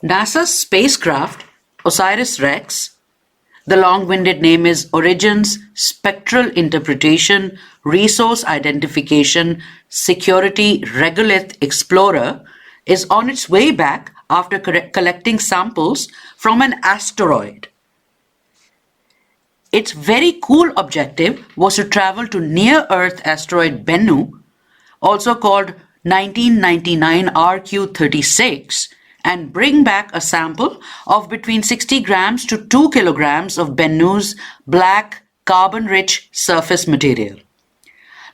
NASA's spacecraft OSIRIS REx, the long-winded name is Origins Spectral Interpretation Resource Identification Security Regolith Explorer, is on its way back after collecting samples from an asteroid. Its very cool objective was to travel to near-Earth asteroid Bennu, also called 1999 RQ36, and bring back a sample of between 60 grams to 2 kilograms of Bennu's black, carbon-rich surface material.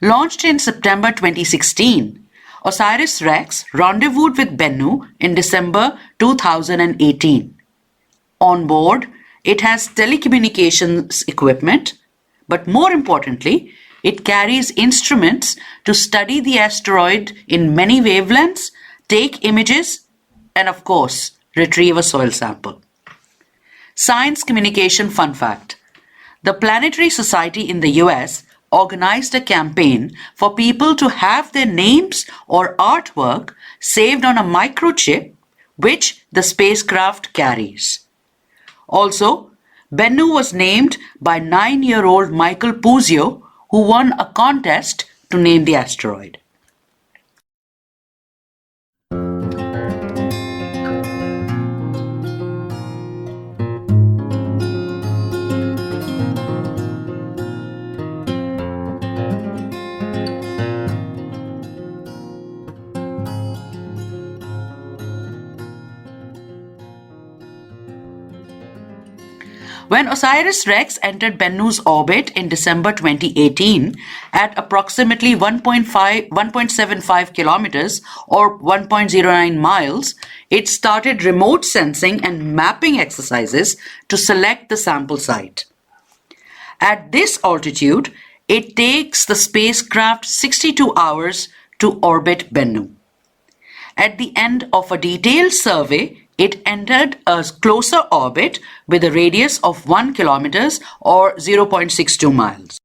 Launched in September 2016, OSIRIS REx rendezvoused with Bennu in December 2018. On board, it has telecommunications equipment, but more importantly, it carries instruments to study the asteroid in many wavelengths, take images, and of course, retrieve a soil sample. Science communication fun fact. The Planetary Society in the US organized a campaign for people to have their names or artwork saved on a microchip which the spacecraft carries. Also, Bennu was named by 9-year-old Michael Puzio, who won a contest to name the asteroid. When OSIRIS REx entered Bennu's orbit in December 2018 at approximately 1.75 kilometers or 1.09 miles, it started remote sensing and mapping exercises to select the sample site. At this altitude, it takes the spacecraft 62 hours to orbit Bennu. At the end of a detailed survey, it entered a closer orbit with a radius of 1 kilometers or 0.62 miles.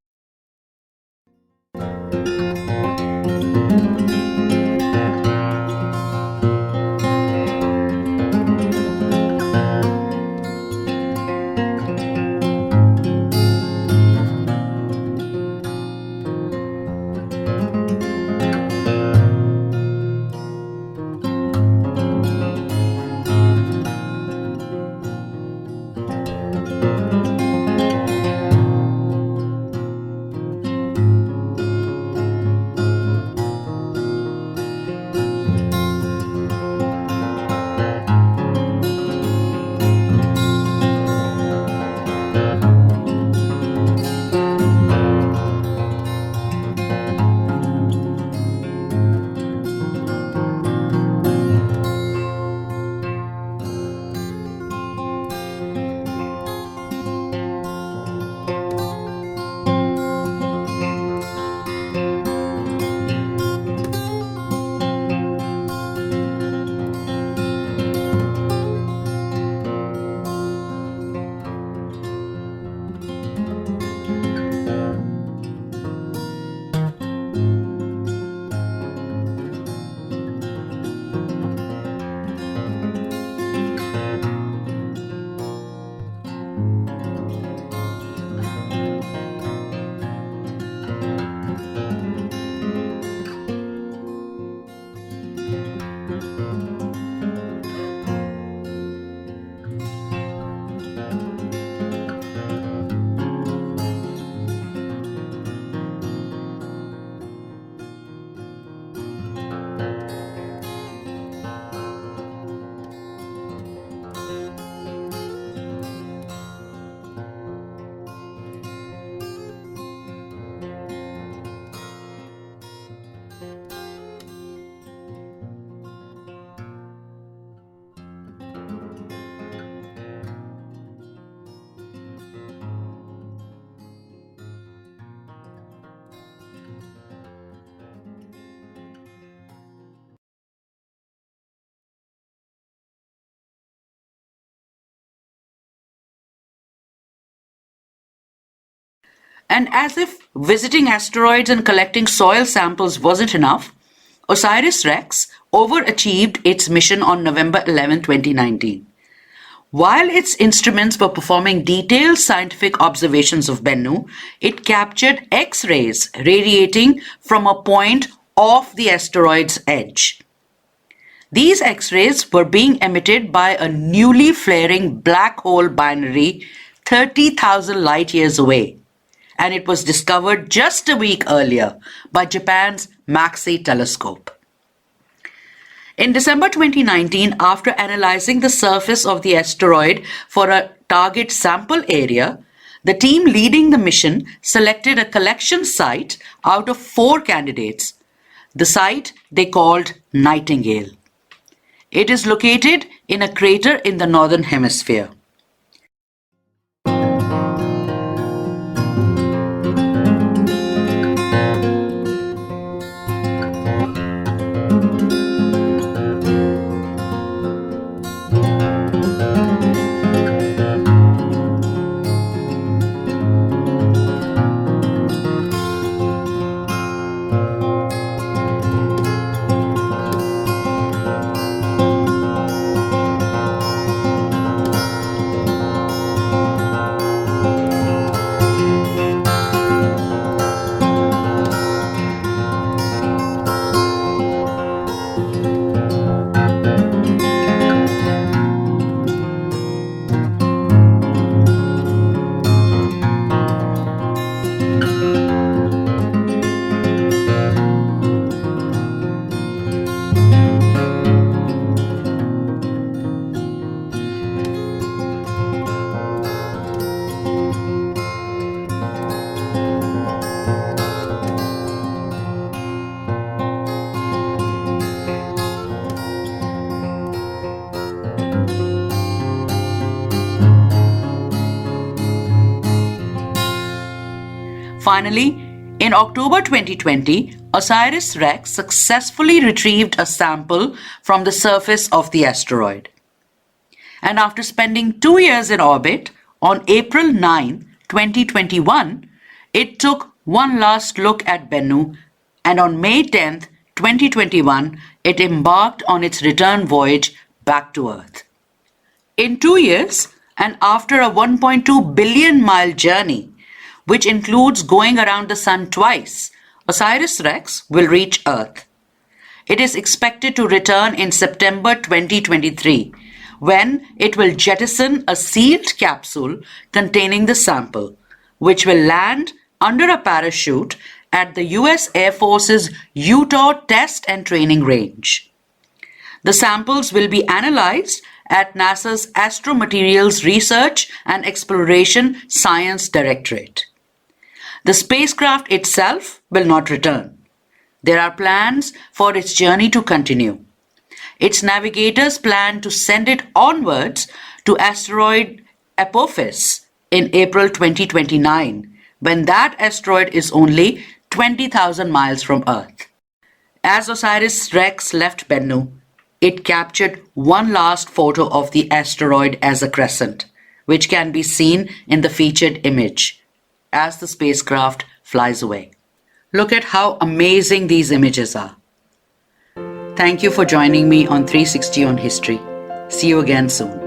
And as if visiting asteroids and collecting soil samples wasn't enough, OSIRIS REx overachieved its mission on November 11, 2019. While its instruments were performing detailed scientific observations of Bennu, it captured X-rays radiating from a point off the asteroid's edge. These X-rays were being emitted by a newly flaring black hole binary 30,000 light years away, and it was discovered just a week earlier by Japan's MAXI telescope. In December 2019, after analyzing the surface of the asteroid for a target sample area, the team leading the mission selected a collection site out of 4 candidates. The site they called Nightingale. It is located in a crater in the northern hemisphere. Finally, in October 2020, OSIRIS REx successfully retrieved a sample from the surface of the asteroid. And after spending 2 years in orbit, on April 9, 2021, it took one last look at Bennu, and on May 10, 2021, it embarked on its return voyage back to Earth. In 2 years, and after a 1.2 billion mile journey, which includes going around the Sun twice, OSIRIS REx will reach Earth. It is expected to return in September 2023, when it will jettison a sealed capsule containing the sample, which will land under a parachute at the US Air Force's Utah Test and Training Range. The samples will be analyzed at NASA's Astromaterials Research and Exploration Science Directorate. The spacecraft itself will not return. There are plans for its journey to continue. Its navigators plan to send it onwards to asteroid Apophis in April 2029, when that asteroid is only 20,000 miles from Earth. As OSIRIS REx left Bennu, it captured one last photo of the asteroid as a crescent, which can be seen in the featured image as the spacecraft flies away. Look at how amazing these images are. Thank you for joining me on 360 on History. See you again soon.